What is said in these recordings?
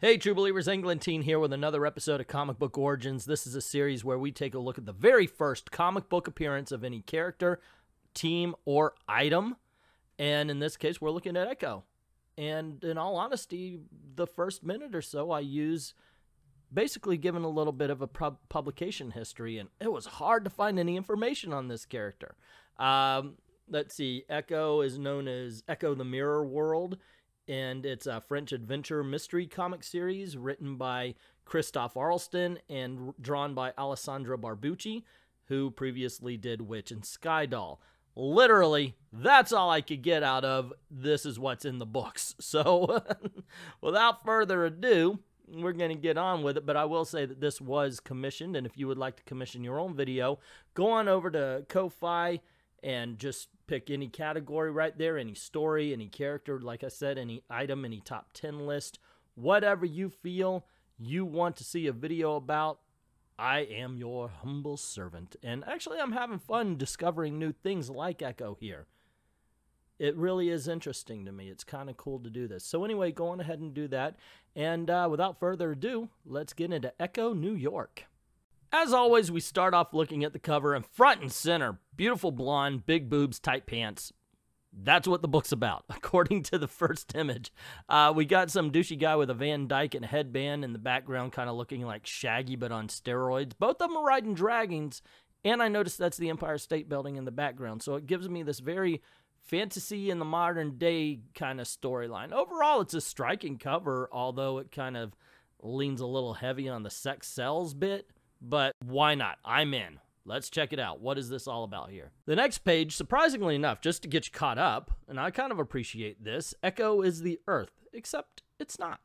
Hey True Believers, Englentine here with another episode of Comic Book Origins. This is a series where we take a look at the very first comic book appearance of any character, team, or item. And in this case, we're looking at Eckho. And in all honesty, the first minute or so I use basically given a little bit of a publication history, and it was hard to find any information on this character. Let's see, Eckho is known as Eckho the Mirror World, and it's a French adventure mystery comic series written by Christophe Arlston and drawn by Alessandra Barbucci, who previously did Witch and Skydoll. Literally, that's all I could get out of this is what's in the books. So, without further ado, we're going to get on with it, but I will say that this was commissioned, and if you would like to commission your own video, go on over to Ko-Fi and just pick any category right there, any story, any character, like I said, any item, any top 10 list, whatever you feel you want to see a video about. I am your humble servant. And actually, I'm having fun discovering new things like Eckho here. It really is interesting to me. It's kind of cool to do this. So anyway, go on ahead and do that. And without further ado, let's get into Eckho, New York. As always, we start off looking at the cover, and front and center, beautiful blonde, big boobs, tight pants. That's what the book's about, according to the first image. We got some douchey guy with a Van Dyke and a headband in the background, kind of looking like Shaggy, but on steroids. Both of them are riding dragons, and I noticed that's the Empire State Building in the background, so it gives me this very fantasy in the modern day kind of storyline. Overall, it's a striking cover, although it kind of leans a little heavy on the sex sells bit. But why not? I'm in. Let's check it out. What is this all about here? The next page, surprisingly enough, just to get you caught up, and I kind of appreciate this, Eckho is the Earth, except it's not.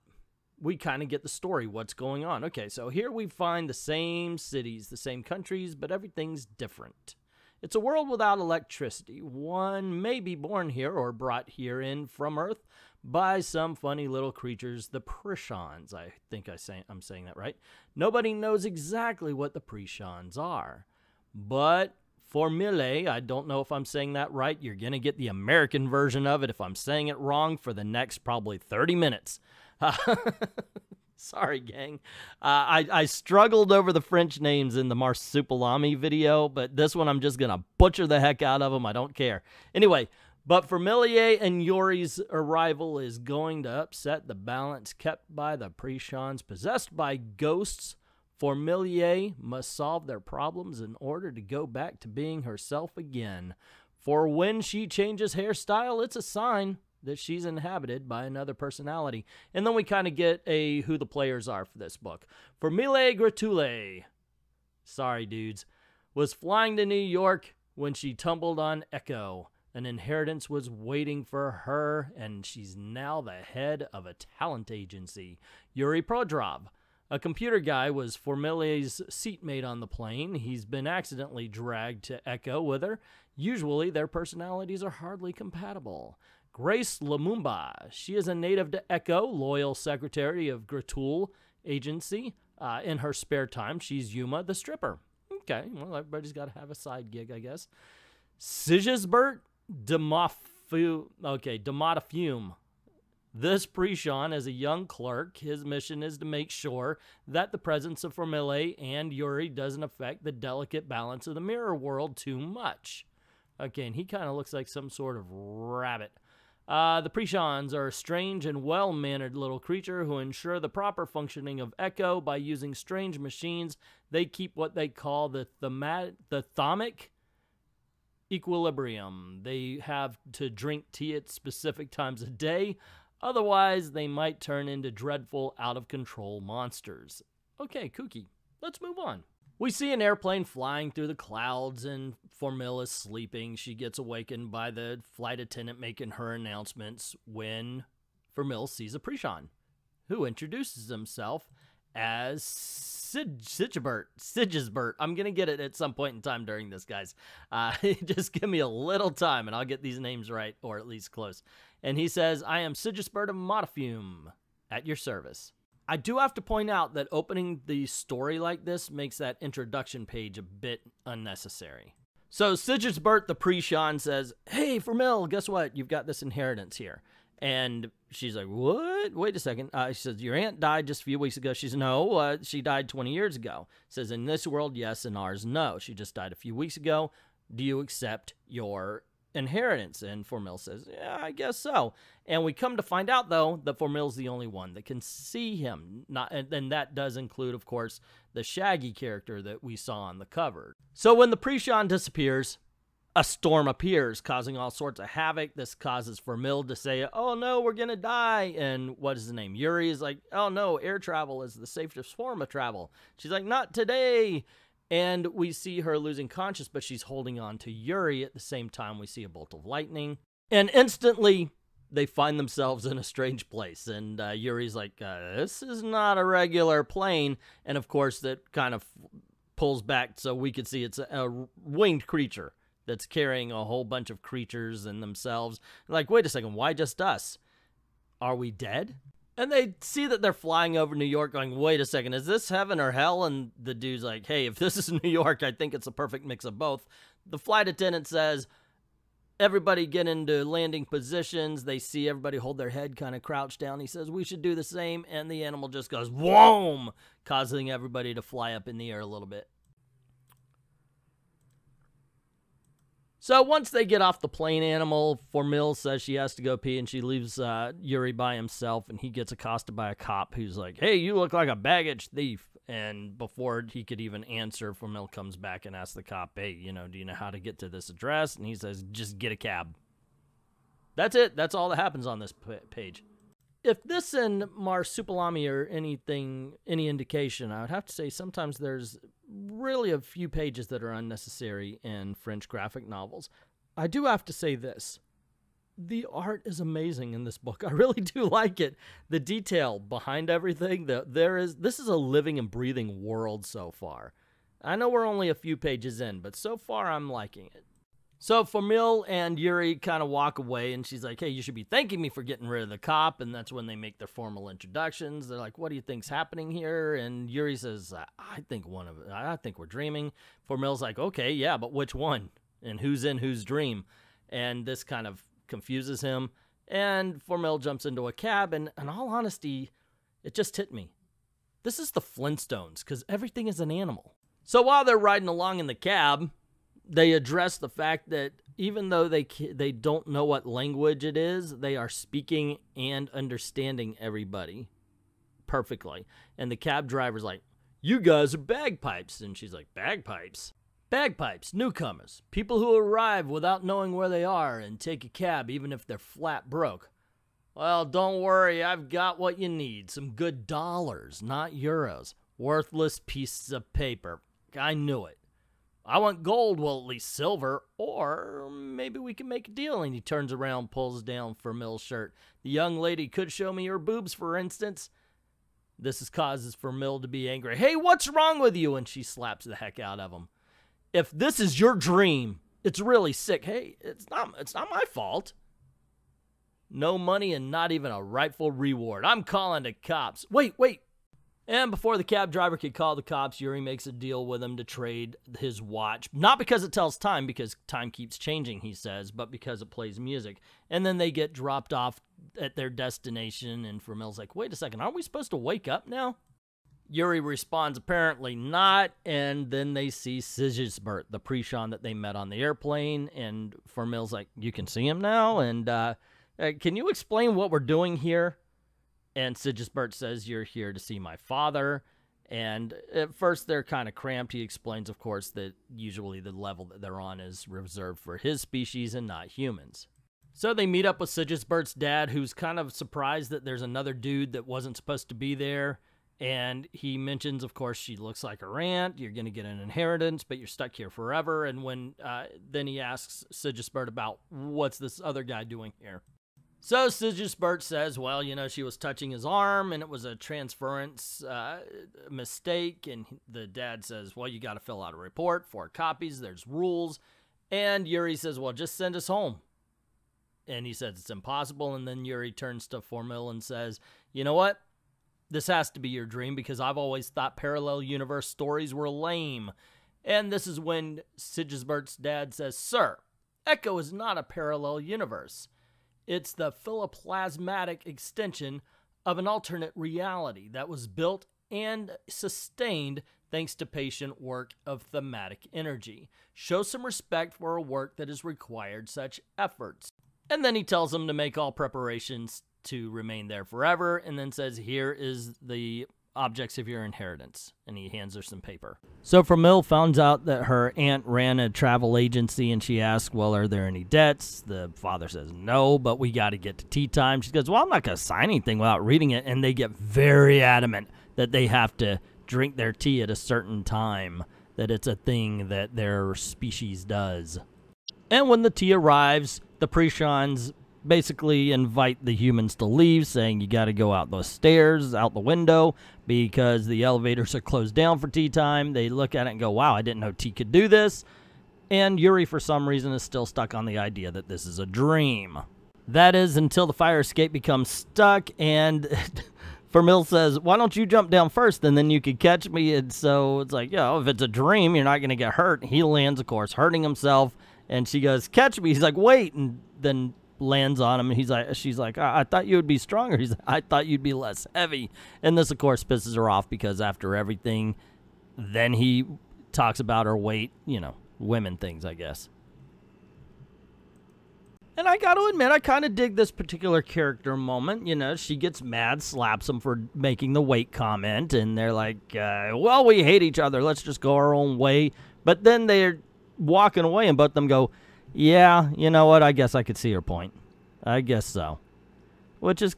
We kind of get the story, what's going on. Okay, so here we find the same cities, the same countries, but everything's different. It's a world without electricity. One may be born here or brought here in from Earth by some funny little creatures, the Prishons. I think I'm saying that right. Nobody knows exactly what the Prishons are. But Formule, I don't know if I'm saying that right. You're going to get the American version of it if I'm saying it wrong for the next probably 30 minutes. Sorry, gang. I struggled over the French names in the Marsupilami video, but this one I'm just going to butcher the heck out of them. I don't care. Anyway, but Formilier and Yori's arrival is going to upset the balance kept by the Prishons possessed by ghosts. Formilier must solve their problems in order to go back to being herself again. For when she changes hairstyle, it's a sign that she's inhabited by another personality. And then we kind of get a who the players are for this book. Formile Gratule, sorry dudes, was flying to New York when she tumbled on Eckho. An inheritance was waiting for her, and she's now the head of a talent agency. Yuri Prodrov, a computer guy, was Formile's seatmate on the plane. He's been accidentally dragged to Eckho with her. Usually, their personalities are hardly compatible. Grace Lumumba, she is a native to Eckho, loyal secretary of Gratule Agency. In her spare time, she's Yuma the stripper. Okay, well, everybody's got to have a side gig, I guess. Sigisbert Demotafume. This Prishon is a young clerk. His mission is to make sure that the presence of Formile and Yuri doesn't affect the delicate balance of the mirror world too much. Okay, and he kind of looks like some sort of rabbit. The Prishons are a strange and well-mannered little creature who ensure the proper functioning of Eckho by using strange machines. They keep what they call the thermic equilibrium. They have to drink tea at specific times a day. Otherwise, they might turn into dreadful, out-of-control monsters. Okay, kooky. Let's move on. We see an airplane flying through the clouds, and Formil is sleeping. She gets awakened by the flight attendant making her announcements when Formil sees a Prishon, who introduces himself as Sigisbert. I'm going to get it at some point in time during this, guys. Just give me a little time, and I'll get these names right, or at least close. And he says, I am Sigisbert of Motafume, at your service. I do have to point out that opening the story like this makes that introduction page a bit unnecessary. So Sigisbert the Prishon says, hey, Formil, guess what? You've got this inheritance here. And she's like, what? Wait a second. She says, your aunt died just a few weeks ago. She says, no, she died 20 years ago. Says, in this world, yes, in ours, no. She just died a few weeks ago. Do you accept your inheritance? And Formil says, yeah, I guess so. And we come to find out, though, that Formil's the only one that can see him. And that does include, of course, the Shaggy character that we saw on the cover. So when the Prishon disappears, a storm appears, causing all sorts of havoc. This causes Formil to say, oh no, we're gonna die. And what is his name? Yuri is like, oh no, air travel is the safest form of travel. She's like, not today. And we see her losing conscious, but she's holding on to Yuri. At the same time, we see a bolt of lightning. And instantly, they find themselves in a strange place. And Yuri's like, this is not a regular plane. And of course, that kind of pulls back so we could see it's a winged creature that's carrying a whole bunch of creatures in themselves. Like, wait a second, why just us? Are we dead? And they see that they're flying over New York going, wait a second, is this heaven or hell? And the dude's like, hey, if this is New York, I think it's a perfect mix of both. The flight attendant says, everybody get into landing positions. They see everybody hold their head kind of crouched down. He says, we should do the same. And the animal just goes, whoom, causing everybody to fly up in the air a little bit. So once they get off the plane, animal, Formil says she has to go pee, and she leaves Yuri by himself, and he gets accosted by a cop who's like, hey, you look like a baggage thief. And before he could even answer, Formil comes back and asks the cop, hey, do you know how to get to this address? And he says, just get a cab. That's it. That's all that happens on this page. If this and Marsupilami are any indication, I would have to say sometimes there's really a few pages that are unnecessary in French graphic novels. I do have to say this. The art is amazing in this book. I really do like it. The detail behind everything, this is a living and breathing world so far. I know we're only a few pages in, but so far I'm liking it. So Formil and Yuri kind of walk away, and she's like, hey, you should be thanking me for getting rid of the cop. And that's when they make their formal introductions. They're like, what do you think's happening here? And Yuri says, I think we're dreaming. Formil's like, okay, yeah, but which one? And who's in whose dream? And this kind of confuses him. And Formil jumps into a cab, and in all honesty, it just hit me. This is the Flintstones, because everything is an animal. So while they're riding along in the cab, they address the fact that even though they don't know what language it is, they are speaking and understanding everybody perfectly. And the cab driver's like, you guys are bagpipes. And she's like, bagpipes? Bagpipes, newcomers, people who arrive without knowing where they are and take a cab even if they're flat broke. Well, don't worry, I've got what you need. Some good dollars, not euros. Worthless pieces of paper. I knew it. I want gold, well, at least silver, or maybe we can make a deal. And he turns around, pulls down Formil's shirt. The young lady could show me her boobs, for instance. This causes Formil to be angry. Hey, what's wrong with you? And she slaps the heck out of him. If this is your dream, it's really sick. Hey, it's not my fault. No money and not even a rightful reward. I'm calling the cops. Wait. And before the cab driver could call the cops, Yuri makes a deal with him to trade his watch. Not because it tells time, because time keeps changing, he says, but because it plays music. And then they get dropped off at their destination, and Formil's like, wait a second, aren't we supposed to wake up now? Yuri responds, apparently not, and then they see Sigisbert, the Prishon that they met on the airplane, and Formil's like, you can see him now? And can you explain what we're doing here? And Sigisbert says, you're here to see my father. And at first, they're kind of cramped. He explains, of course, that usually the level that they're on is reserved for his species and not humans. So they meet up with Sigisbert's dad, who's kind of surprised that there's another dude that wasn't supposed to be there. And he mentions, of course, she looks like her aunt. You're going to get an inheritance, but you're stuck here forever. And when then he asks Sigisbert about what's this other guy doing here. So Sigisbert says, well, she was touching his arm, and it was a transference mistake. And the dad says, well, you got to fill out a report, 4 copies, there's rules. And Yuri says, well, just send us home. And he says it's impossible. And then Yuri turns to Formil and says, you know what? This has to be your dream, because I've always thought parallel universe stories were lame. And this is when Sigisbert's dad says, sir, Eckho is not a parallel universe. It's the philoplasmatic extension of an alternate reality that was built and sustained thanks to patient work of thematic energy. Show some respect for a work that has required such efforts. And then he tells them to make all preparations to remain there forever, and then says, here is the objects of your inheritance. And he hands her some paper. So Vermil finds out that her aunt ran a travel agency, and she asks, well, are there any debts? The father says, no, but we got to get to tea time. She goes, well, I'm not going to sign anything without reading it. And they get very adamant that they have to drink their tea at a certain time, that it's a thing that their species does. And when the tea arrives, the Prishans basically invite the humans to leave, saying you got to go out those stairs, out the window, because the elevators are closed down for tea time. They look at it and go, wow, I didn't know tea could do this. And Yuri, for some reason, is still stuck on the idea that this is a dream. That is until the fire escape becomes stuck, and Vermil says, why don't you jump down first, and then you could catch me? And so it's like, yo, if it's a dream, you're not going to get hurt. He lands, of course, hurting himself, and she goes, catch me. He's like, wait, and then lands on him, and she's like, I thought you would be stronger. He's like, I thought you'd be less heavy. And this, of course, pisses her off, because after everything, then he talks about her weight, you know, women things, I guess. And I got to admit, I kind of dig this particular character moment. You know, she gets mad, slaps him for making the weight comment, and they're like, well, we hate each other, let's just go our own way. But then they're walking away, and both of them go, yeah, you know what, I guess I could see her point. I guess so. Which is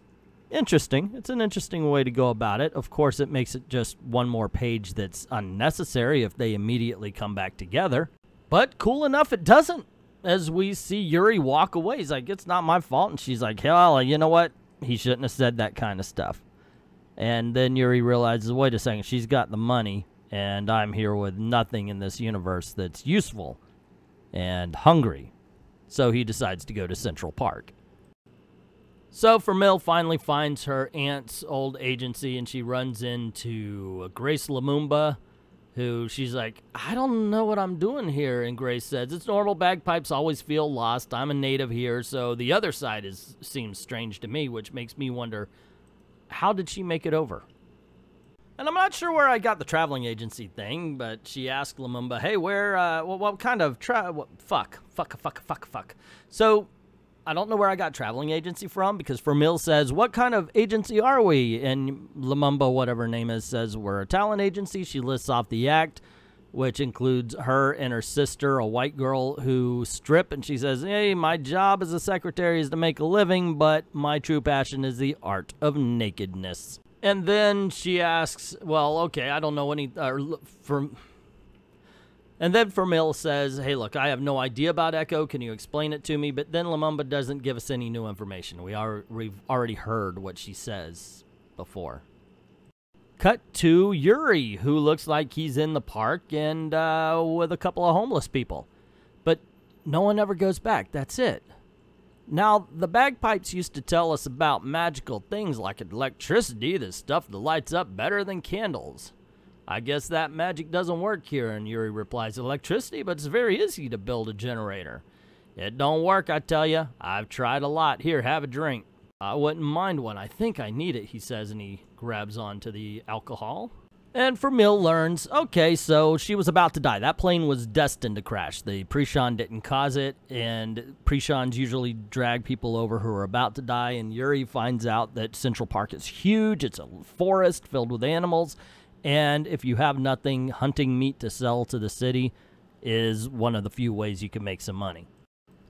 interesting. It's an interesting way to go about it. Of course, it makes it just one more page that's unnecessary if they immediately come back together. But cool enough, it doesn't. As we see Yuri walk away, he's like, it's not my fault. And she's like, hell, you know what? He shouldn't have said that kind of stuff. And then Yuri realizes, wait a second, she's got the money, and I'm here with nothing in this universe that's useful and hungry. So he decides to go to Central Park. So Vermil finally finds her aunt's old agency, and she runs into Grace Lumumba, who she's like, I don't know what I'm doing here. And Grace says, it's normal, bagpipes always feel lost. I'm a native here, so the other side seems strange to me, which makes me wonder, how did she make it over? And I'm not sure where I got the traveling agency thing, but she asked Lumumba, hey, where, what kind of fuck. So I don't know where I got traveling agency from, because Vermil says, what kind of agency are we? And Lumumba, whatever her name is, says, we're a talent agency. She lists off the act, which includes her and her sister, a white girl who strip. And she says, hey, my job as a secretary is to make a living, but my true passion is the art of nakedness. And then she asks, well, okay, I don't know any, and then Vermil says, hey, look, I have no idea about Eckho. Can you explain it to me? But then Lumumba doesn't give us any new information. We've already heard what she says before. Cut to Yuri, who looks like he's in the park and with a couple of homeless people. But no one ever goes back. That's it. Now, the bagpipes used to tell us about magical things like electricity, the stuff that lights up better than candles. I guess that magic doesn't work here, and Yuri replies, electricity, but it's very easy to build a generator. It don't work, I tell you. I've tried a lot. Here, have a drink. I wouldn't mind one. I think I need it, he says, and he grabs onto the alcohol. And Vermil learns, okay, so she was about to die. That plane was destined to crash. The Prishan didn't cause it, and Prishans usually drag people over who are about to die, and Yuri finds out that Central Park is huge. It's a forest filled with animals, and if you have nothing, hunting meat to sell to the city is one of the few ways you can make some money.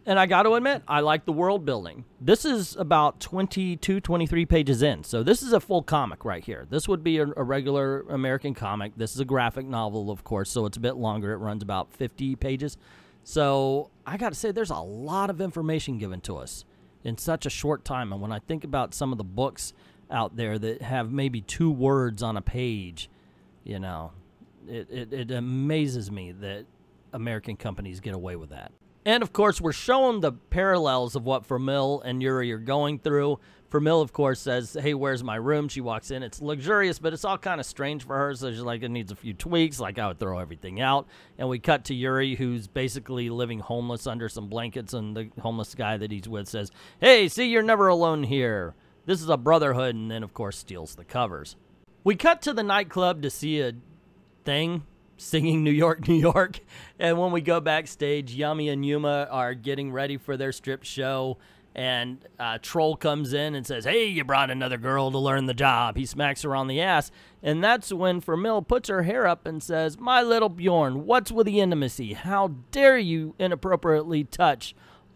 And I got to admit, I like the world building. This is about 22, 23 pages in. So this is a full comic right here. This would be a regular American comic. This is a graphic novel, of course, so it's a bit longer. It runs about 50 pages. So I got to say, there's a lot of information given to us in such a short time. And when I think about some of the books out there that have maybe 2 words on a page, you know, it amazes me that American companies get away with that. And, of course, we're showing the parallels of what Fermil and Yuri are going through. Fermil, of course, says, hey, where's my room? She walks in. It's luxurious, but it's all kind of strange for her. So she's like, it needs a few tweaks. Like, I would throw everything out. And we cut to Yuri, who's basically living homeless under some blankets. And the homeless guy that he's with says, hey, see, you're never alone here. This is a brotherhood. And then, of course, steals the covers. We cut to the nightclub to see a thing singing New York, New York. And when we go backstage, Yumi and Yuma are getting ready for their strip show. And Troll comes in and says, hey, you brought another girl to learn the job. He smacks her on the ass. And that's when Fermil puts her hair up and says, my little Bjorn, what's with the intimacy? How dare you inappropriately touch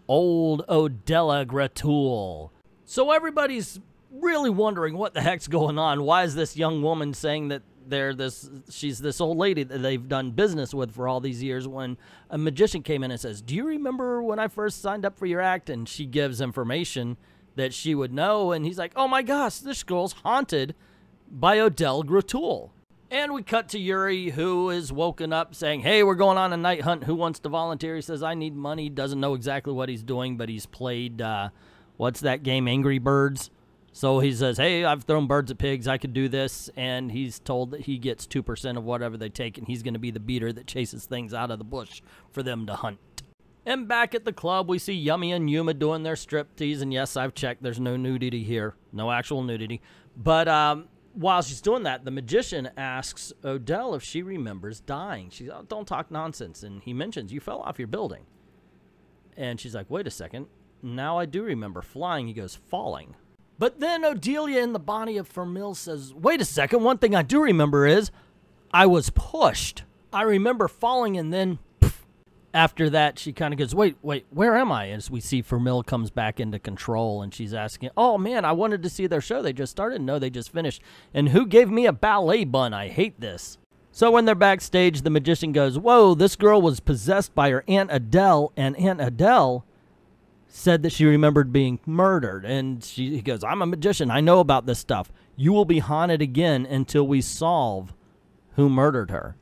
old Odella Gratool? So everybody's really wondering what the heck's going on. Why is this young woman saying that she's this old lady that they've done business with for all these years, when a magician came in and says, do you remember when I first signed up for your act? And she gives information that she would know, and he's like, oh my gosh, this girl's haunted by Odell Gratool. And we cut to Yuri, who is woken up saying, hey, we're going on a night hunt. Who wants to volunteer? He says, I need money. Doesn't know exactly what he's doing, but he's played, what's that game, Angry Birds? So he says, hey, I've thrown birds at pigs. I could do this. And he's told that he gets 2% of whatever they take, and he's going to be the beater that chases things out of the bush for them to hunt. And back at the club, we see Yumi and Yuma doing their striptease. And yes, I've checked. There's no nudity here. No actual nudity. But while she's doing that, the magician asks Odell if she remembers dying. She's like, oh, don't talk nonsense. And he mentions, you fell off your building. And she's like, wait a second. Now I do remember flying. He goes, falling. But then Odelia in the body of Fermil says, wait a second, one thing I do remember is I was pushed. I remember falling, and then poof. After that, she kind of goes, wait, where am I? As we see Fermil comes back into control, and she's asking, oh man, I wanted to see their show. They just started. No, they just finished. And who gave me a ballet bun? I hate this. So when they're backstage, the magician goes, whoa, this girl was possessed by her Aunt Adele, and Aunt Adele said that she remembered being murdered. And he goes, I'm a magician. I know about this stuff. You will be haunted again until we solve who murdered her.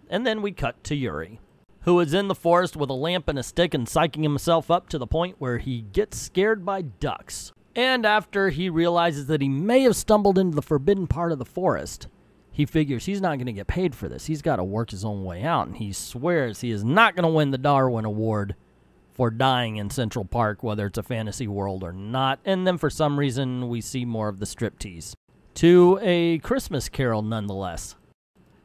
And then we cut to Yuri, who is in the forest with a lamp and a stick and psyching himself up to the point where he gets scared by ducks. And after he realizes that he may have stumbled into the forbidden part of the forest, he figures he's not going to get paid for this. He's got to work his own way out. And he swears he is not going to win the Darwin Award for dying in Central Park, whether it's a fantasy world or not. And then for some reason, we see more of the striptease. To a Christmas Carol, nonetheless.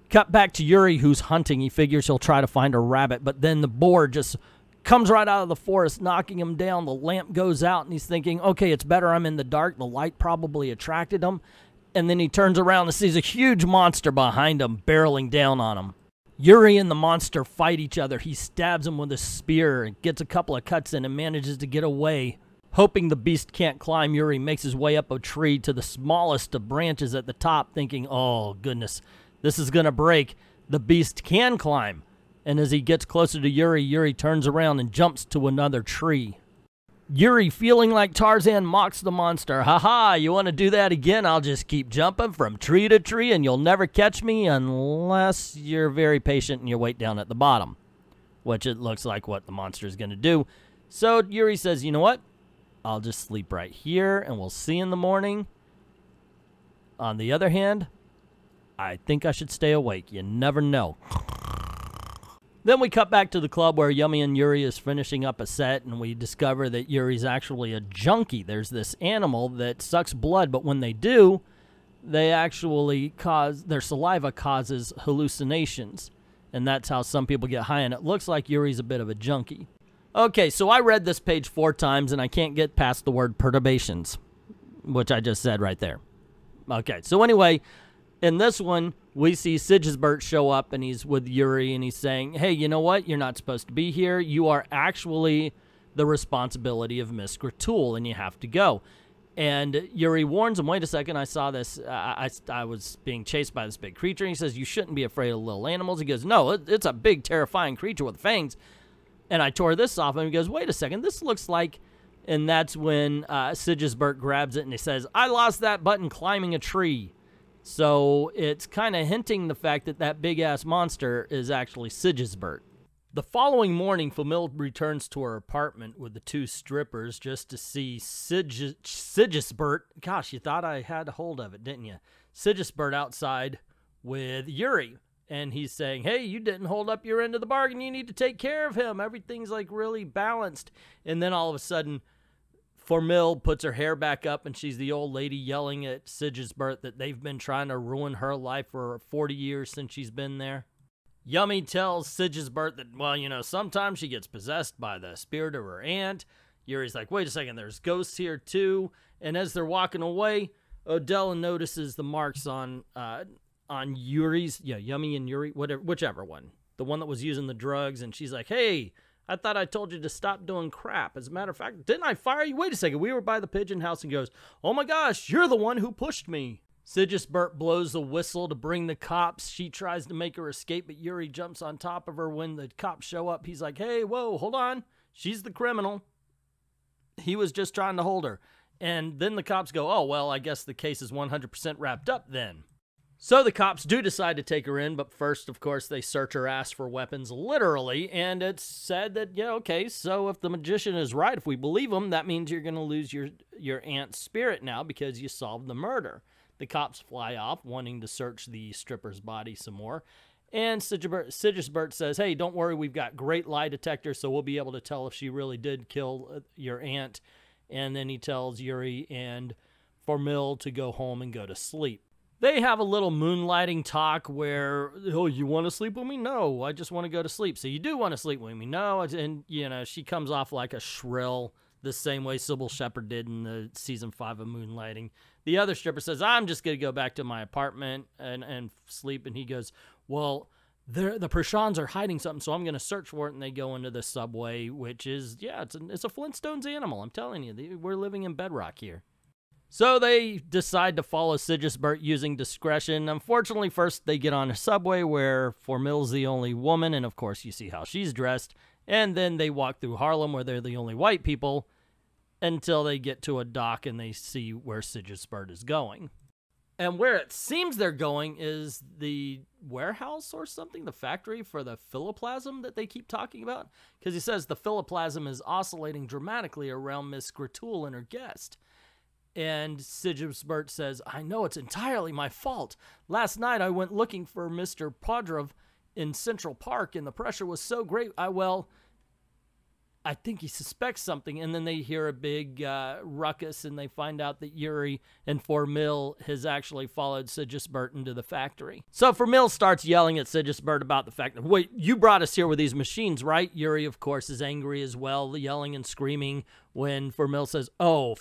Cut back to Yuri, who's hunting. He figures he'll try to find a rabbit, but then the boar just comes right out of the forest, knocking him down. The lamp goes out, and he's thinking, okay, it's better I'm in the dark. The light probably attracted him. And then he turns around and sees a huge monster behind him, barreling down on him. Yuri and the monster fight each other. He stabs him with a spear and gets a couple of cuts in and manages to get away. Hoping the beast can't climb, Yuri makes his way up a tree to the smallest of branches at the top, thinking, oh, goodness, this is going to break. The beast can climb. And as he gets closer to Yuri, Yuri turns around and jumps to another tree. Yuri, feeling like Tarzan, mocks the monster. Ha-ha, you want to do that again? I'll just keep jumping from tree to tree, and you'll never catch me unless you're very patient and you wait down at the bottom, which it looks like what the monster is going to do. So Yuri says, you know what? I'll just sleep right here, and we'll see in the morning. On the other hand, I think I should stay awake. You never know. Then we cut back to the club where Yumi and Yuri is finishing up a set, and we discover that Yuri's actually a junkie. There's this animal that sucks blood, but when they do, they actually their saliva causes hallucinations. And that's how some people get high, and it looks like Yuri's a bit of a junkie. Okay, so I read this page 4 times, and I can't get past the word perturbations, which I just said right there. Okay, so anyway, in this one, we see Sigisbert show up, and he's with Yuri, and he's saying, hey, you know what? You're not supposed to be here. You are actually the responsibility of Miss Gratool, and you have to go. And Yuri warns him, wait a second, I saw this. I was being chased by this big creature. And he says, you shouldn't be afraid of little animals. He goes, no, it's a big, terrifying creature with fangs. And I tore this off, and he goes, wait a second, this looks like... And that's when Sigisbert grabs it, and he says, I lost that button climbing a tree. So it's kind of hinting the fact that that big-ass monster is actually Sigisbert. The following morning, Famil returns to her apartment with the 2 strippers just to see Sigisbert. Gosh, you thought I had hold of it, didn't you? Sigisbert outside with Yuri. And he's saying, hey, you didn't hold up your end of the bargain. You need to take care of him. Everything's like really balanced. And then all of a sudden, Famil puts her hair back up and she's the old lady yelling at Sigisbert that they've been trying to ruin her life for 40 years since she's been there. Yummy tells Sigisbert that, well, you know, sometimes she gets possessed by the spirit of her aunt. Yuri's like, wait a second, there's ghosts here too. And as they're walking away, Odella notices the marks on Yuri's, Yummy and Yuri, whichever one. The one that was using the drugs, and she's like, hey, I thought I told you to stop doing crap. As a matter of fact, didn't I fire you? Wait a second, we were by the pigeon house, and goes, oh my gosh, you're the one who pushed me. Sigisbert blows the whistle to bring the cops. She tries to make her escape, but Yuri jumps on top of her. When the cops show up, he's like, hey, whoa, hold on. She's the criminal. He was just trying to hold her. And then the cops go, oh, well, I guess the case is 100% wrapped up then. So the cops do decide to take her in, but first, of course, they search her ass for weapons, literally, and it's said that, yeah, okay, so if the magician is right, if we believe him, that means you're going to lose your aunt's spirit now because you solved the murder. The cops fly off, wanting to search the stripper's body some more. And Sigisbert says, hey, don't worry, we've got great lie detectors, so we'll be able to tell if she really did kill your aunt. And then he tells Yuri and Famil to go home and go to sleep. They have a little moonlighting talk where, oh, you want to sleep with me? No, I just want to go to sleep. So you do want to sleep with me? No. And, you know, she comes off like a shrill, the same way Sybil Shepherd did in the season 5 of Moonlighting. The other stripper says, I'm just going to go back to my apartment and sleep. And he goes, well, the Prashans are hiding something, so I'm going to search for it. And they go into the subway, which is, yeah, it's a Flintstones animal. I'm telling you, we're living in bedrock here. So they decide to follow Sigisbert using discretion. Unfortunately, first they get on a subway where Famil's the only woman, and of course you see how she's dressed. And then they walk through Harlem where they're the only white people until they get to a dock and they see where Sigisbert is going. And where it seems they're going is the warehouse or something, the factory for the philoplasm that they keep talking about. Because he says the philoplasm is oscillating dramatically around Miss Gratoul and her guest. And Sigisbert says, I know it's entirely my fault. Last night I went looking for Mr. Podrov in Central Park, and the pressure was so great. I think he suspects something. And then they hear a big ruckus, and they find out that Yuri and Famil has actually followed Sigisbert into the factory. So Famil starts yelling at Sigisbert about the fact that, wait, you brought us here with these machines, right? Yuri, of course, is angry as well, yelling and screaming when Famil says, oh,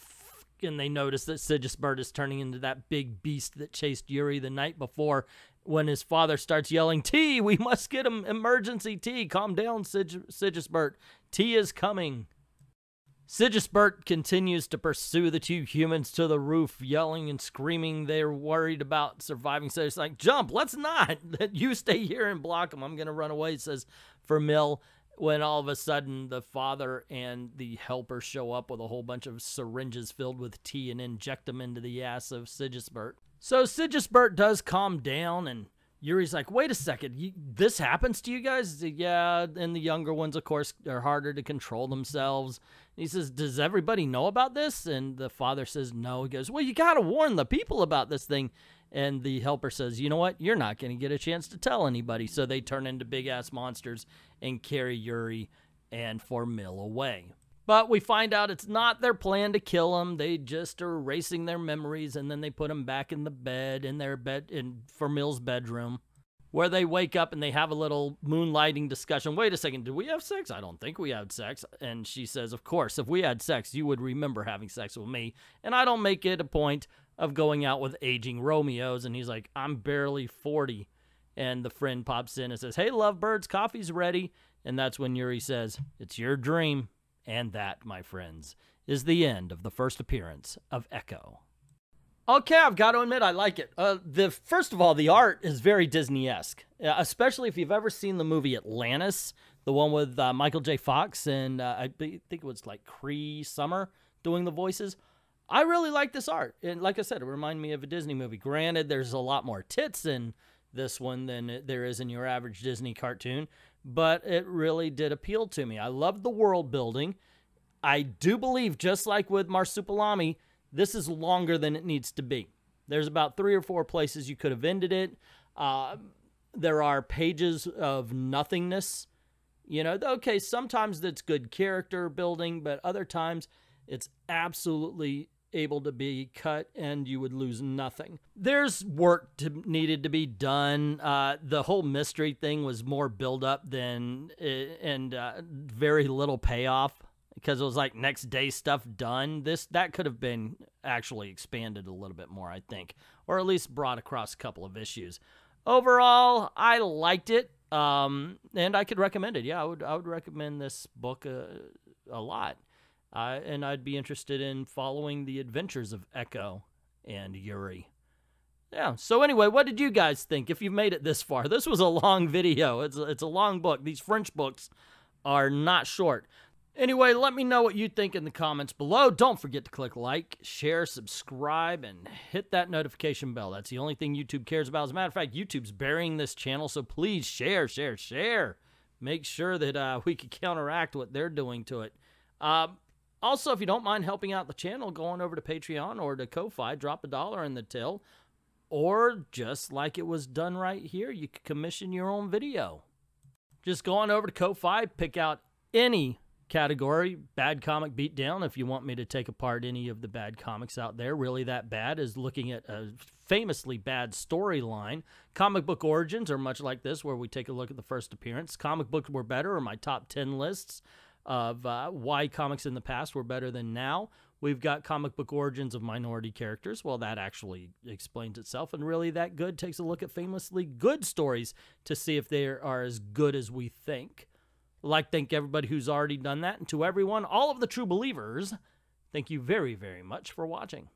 and they notice that Sigisbert is turning into that big beast that chased Yuri the night before when his father starts yelling, T, we must get him emergency T. Calm down, Sigisbert. T is coming. Sigisbert continues to pursue the 2 humans to the roof, yelling and screaming. They're worried about surviving. So it's like, jump, let's not. You stay here and block them. I'm going to run away, says Famil. When all of a sudden the father and the helper show up with a whole bunch of syringes filled with tea and inject them into the ass of Sigisbert. So Sigisbert does calm down, and Yuri's like, wait a second, this happens to you guys? Yeah, and the younger ones, of course, are harder to control themselves. He says, does everybody know about this? And the father says, no. He goes, well, you got to warn the people about this thing. And the helper says, you know what? You're not going to get a chance to tell anybody. So they turn into big-ass monsters and carry Yuri and Famil away. But we find out it's not their plan to kill him. They just are erasing their memories, and then they put him back in the bed, in Famil's bedroom, where they wake up and they have a little moonlighting discussion. Wait a second, did we have sex? I don't think we had sex. And she says, of course, if we had sex, you would remember having sex with me. And I don't make it a point of going out with aging Romeos. And he's like, I'm barely 40. And the friend pops in and says, hey, lovebirds, coffee's ready. And that's when Yuri says, it's your dream. And that, my friends, is the end of the first appearance of Eckho. Okay, I've got to admit, I like it. First of all, the art is very Disney-esque, especially if you've ever seen the movie Atlantis, the one with Michael J. Fox and I think it was like Cree Summer doing the voices. I really like this art. And like I said, it reminded me of a Disney movie. Granted, there's a lot more tits in this one than there is in your average Disney cartoon, but it really did appeal to me. I loved the world building. I do believe, just like with Marsupilami, this is longer than it needs to be. There's about 3 or 4 places you could have ended it. There are pages of nothingness. You know, okay, sometimes that's good character building, but other times it's absolutely able to be cut and you would lose nothing. There's work needed to be done. The whole mystery thing was more build up than and very little payoff, because it was like next day stuff done. That could have been actually expanded a little bit more, I think, or at least brought across a couple of issues. Overall, I liked it, and I could recommend it. Yeah, I would recommend this book a lot. And I'd be interested in following the adventures of Eckho and Yuri. Yeah, so anyway, what did you guys think if you've made it this far? This was a long video. It's a long book. These French books are not short. Anyway, let me know what you think in the comments below. Don't forget to click like, share, subscribe, and hit that notification bell. That's the only thing YouTube cares about. As a matter of fact, YouTube's burying this channel, so please share, share, share. Make sure that we can counteract what they're doing to it. Also, if you don't mind helping out the channel, go on over to Patreon or to Ko-Fi, drop $1 in the till, or just like it was done right here, you could commission your own video. Just go on over to Ko-Fi, pick out any category, bad comic beatdown, if you want me to take apart any of the bad comics out there. Really that bad is looking at a famously bad storyline. Comic book origins are much like this, where we take a look at the first appearance. Comic books were better, or my top 10 lists of why comics in the past were better than now. We've got comic book origins of minority characters. Well, that actually explains itself. And Really That Good takes a look at famously good stories to see if they are as good as we think. I'd like to thank everybody who's already done that. And to everyone, all of the true believers, thank you very, very much for watching.